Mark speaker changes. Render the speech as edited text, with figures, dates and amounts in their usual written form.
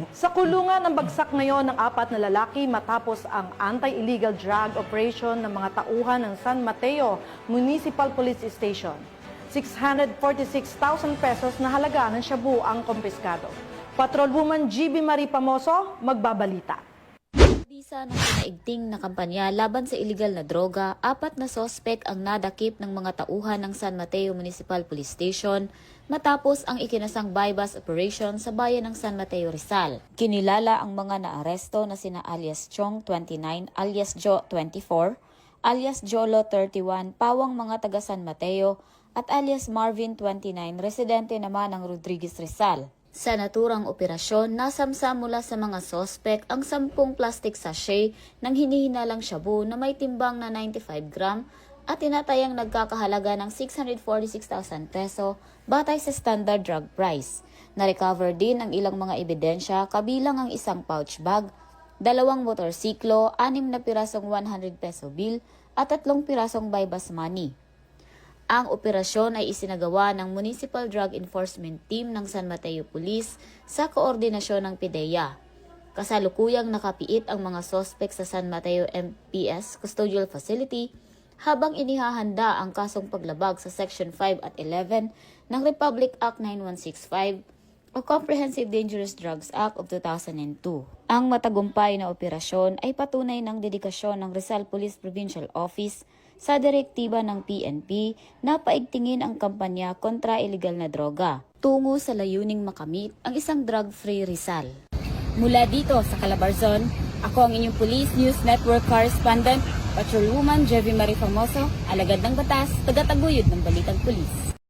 Speaker 1: Sa kulungan ng bagsak ngayon ng 4 na lalaki matapos ang anti-illegal drug operation ng mga tauhan ng San Mateo Municipal Police Station. 646,000 pesos na halaga ng shabu ang kumpiskado. Patrolwoman GB Marie Pamoso, magbabalita.
Speaker 2: Bisa ng pinaigting na kampanya laban sa iligal na droga, 4 na sospek ang nadakip ng mga tauhan ng San Mateo Municipal Police Station matapos ang ikinasang bypass operation sa bayan ng San Mateo, Rizal. Kinilala ang mga naaresto na sina alias Chong 29, alias Jo 24, alias Jolo 31, pawang mga taga San Mateo at alias Marvin 29, residente naman ng Rodriguez, Rizal. Sa naturang operasyon, nasamsa mula sa mga sospek ang 10 plastic sachet ng hinihinalang shabu na may timbang na 95 gram at tinatayang nagkakahalaga ng 646,000 peso batay sa standard drug price. Na-recover din ang ilang mga ebidensya kabilang ang isang pouch bag, 2 motorsiklo, 6 na pirasong 100 peso bill at 3 pirasong bypass money. Ang operasyon ay isinagawa ng Municipal Drug Enforcement Team ng San Mateo Police sa koordinasyon ng PIDEA. Kasalukuyang nakapiit ang mga sospek sa San Mateo MPS Custodial Facility habang inihahanda ang kasong paglabag sa Section 5 at 11 ng Republic Act 9165 o Comprehensive Dangerous Drugs Act of 2002. Ang matagumpay na operasyon ay patunay ng dedikasyon ng Rizal Police Provincial Office sa direktiba ng PNP na paigtingin ang kampanya kontra iligal na droga, tungo sa layuning makamit ang isang drug-free Rizal. Mula dito sa Calabarzon, ako ang inyong Police News Network Correspondent, Patrolwoman Jevie Marie Famoso, alagad ng batas, tagataguyod ng Balitang Pulis.